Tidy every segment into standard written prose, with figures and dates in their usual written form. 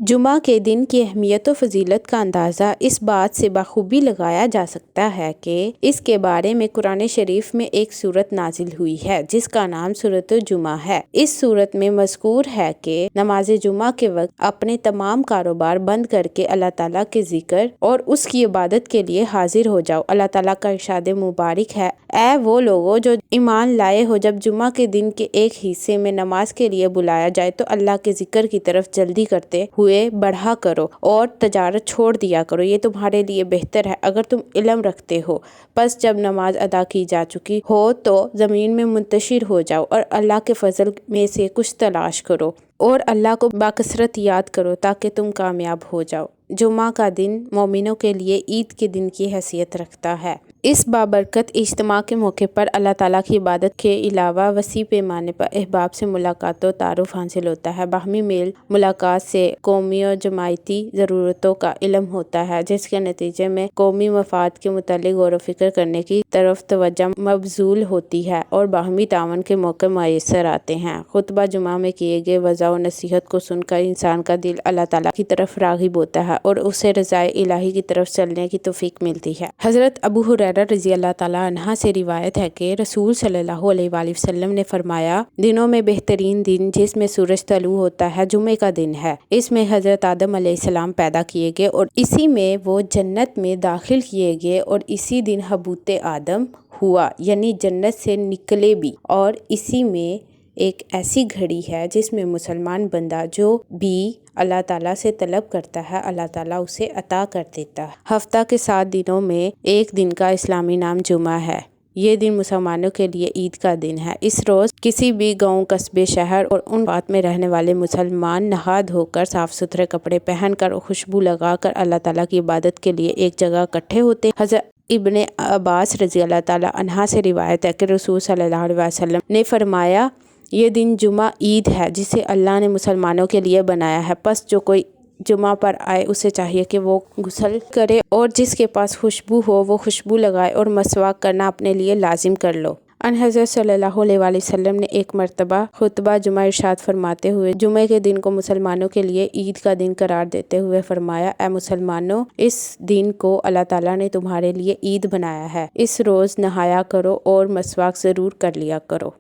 جمعہ کے دن کی اہمیت و فضیلت کا اندازہ اس بات سے بخوبی لگایا جا سکتا ہے کہ اس کے بارے میں قرآن شریف میں ایک سورت نازل ہوئی ہے جس کا نام سورۃ الجمعہ ہے۔ اس سورت میں مذکور ہے کہ نماز جمعہ کے وقت اپنے تمام کاروبار بند کر کے اللہ تعالیٰ کے ذکر اور اس کی عبادت کے لیے حاضر ہو جاؤ۔ اللہ تعالیٰ کا ارشاد مبارک ہے، اے وہ لوگو جو ایمان لائے ہو، جب جمعہ کے دن کے ایک حصے میں نماز کے لیے بلایا جائے تو اللہ کے ذکر کی طرف جلدی کرتے ہوئے بڑھا کرو اور تجارت چھوڑ دیا کرو، یہ تمہارے لیے بہتر ہے اگر تم علم رکھتے ہو۔ پس جب نماز ادا کی جا چکی ہو تو زمین میں منتشر ہو جاؤ اور اللہ کے فضل میں سے کچھ تلاش کرو اور اللہ کو باکثرت یاد کرو تاکہ تم کامیاب ہو جاؤ۔ جمعہ کا دن مومنوں کے لیے عید کے دن کی حیثیت رکھتا ہے۔ اس بابرکت اجتماع کے موقع پر اللہ تعالیٰ کی عبادت کے علاوہ وسیع پیمانے پر احباب سے ملاقات و تعارف حاصل ہوتا ہے۔ باہمی میل ملاقات سے قومی و جماعتی ضرورتوں کا علم ہوتا ہے، جس کے نتیجے میں قومی مفاد کے متعلق غور و فکر کرنے کی طرف توجہ مبذول ہوتی ہے اور باہمی تعاون کے موقع میسر آتے ہیں۔ خطبہ جمعہ میں کیے گئے وعظ و نصیحت کو سن کر انسان کا دل اللہ تعالیٰ کی طرف راغب ہوتا ہے اور اسے رضائے الہی کی طرف چلنے کی توفیق ملتی ہے۔ حضرت ابو ہریرہ رضی اللہ تعالیٰ عنہ سے روایت ہے کہ رسول صلی اللہ علیہ وآلہ وسلم نے فرمایا، دنوں میں بہترین دن جس میں سورج طلوع ہوتا ہے جمعے کا دن ہے۔ اس میں حضرت آدم علیہ السلام پیدا کیے گئے اور اسی میں وہ جنت میں داخل کیے گئے اور اسی دن حبوط آدم ہوا، یعنی جنت سے نکلے بھی، اور اسی میں ایک ایسی گھڑی ہے جس میں مسلمان بندہ جو بھی اللہ تعالیٰ سے طلب کرتا ہے اللہ تعالیٰ اسے عطا کر دیتا ہے۔ ہفتہ کے 7 دنوں میں ایک دن کا اسلامی نام جمعہ ہے۔ یہ دن مسلمانوں کے لیے عید کا دن ہے۔ اس روز کسی بھی گاؤں، قصبے، شہر اور ان آباد میں رہنے والے مسلمان نہا دھو کر صاف ستھرے کپڑے پہن کر اور خوشبو لگا کر اللہ تعالیٰ کی عبادت کے لیے ایک جگہ اکٹھے ہوتے ہیں۔ حضرت ابن عباس رضی اللہ تعالیٰ عنہ سے روایت ہے کہ رسول صلی اللہ علیہ وسلم نے فرمایا، یہ دن جمعہ عید ہے جسے اللہ نے مسلمانوں کے لیے بنایا ہے، پس جو کوئی جمعہ پر آئے اسے چاہیے کہ وہ غسل کرے اور جس کے پاس خوشبو ہو وہ خوشبو لگائے اور مسواک کرنا اپنے لیے لازم کر لو۔ ان حضرت صلی اللہ علیہ وآلہ وسلم نے ایک مرتبہ خطبہ جمعہ ارشاد فرماتے ہوئے جمعے کے دن کو مسلمانوں کے لیے عید کا دن قرار دیتے ہوئے فرمایا، اے مسلمانوں، اس دن کو اللہ تعالیٰ نے تمہارے لیے عید بنایا ہے، اس روز نہایا کرو اور مسواک ضرور کر لیا کرو۔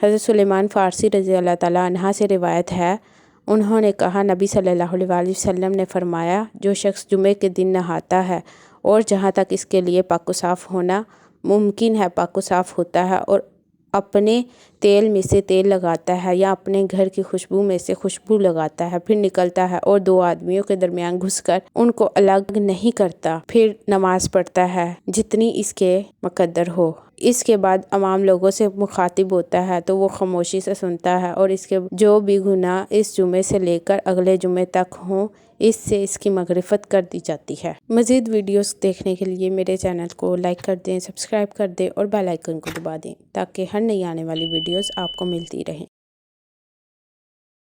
حضرت سلیمان فارسی رضی اللہ تعالیٰ عنہ سے روایت ہے، انہوں نے کہا، نبی صلی اللہ علیہ وآلہ وسلم نے فرمایا، جو شخص جمعے کے دن نہاتا ہے اور جہاں تک اس کے لیے پاک و صاف ہونا ممکن ہے پاک و صاف ہوتا ہے اور اپنے تیل میں سے تیل لگاتا ہے یا اپنے گھر کی خوشبو میں سے خوشبو لگاتا ہے، پھر نکلتا ہے اور 2 آدمیوں کے درمیان گھس کر ان کو الگ نہیں کرتا، پھر نماز پڑھتا ہے جتنی اس کے مقدر ہو، اس کے بعد عوام لوگوں سے مخاطب ہوتا ہے تو وہ خاموشی سے سنتا ہے اور اس کے جو بھی گناہ اس جمعے سے لے کر اگلے جمعے تک ہوں اس سے اس کی مغفرت کر دی جاتی ہے۔ مزید ویڈیوز دیکھنے کے لیے میرے چینل کو لائک کر دیں، سبسکرائب کر دیں اور بیل آئیکن کو دبا دیں تاکہ ہر نئی آنے والی ویڈیوز آپ کو ملتی رہیں۔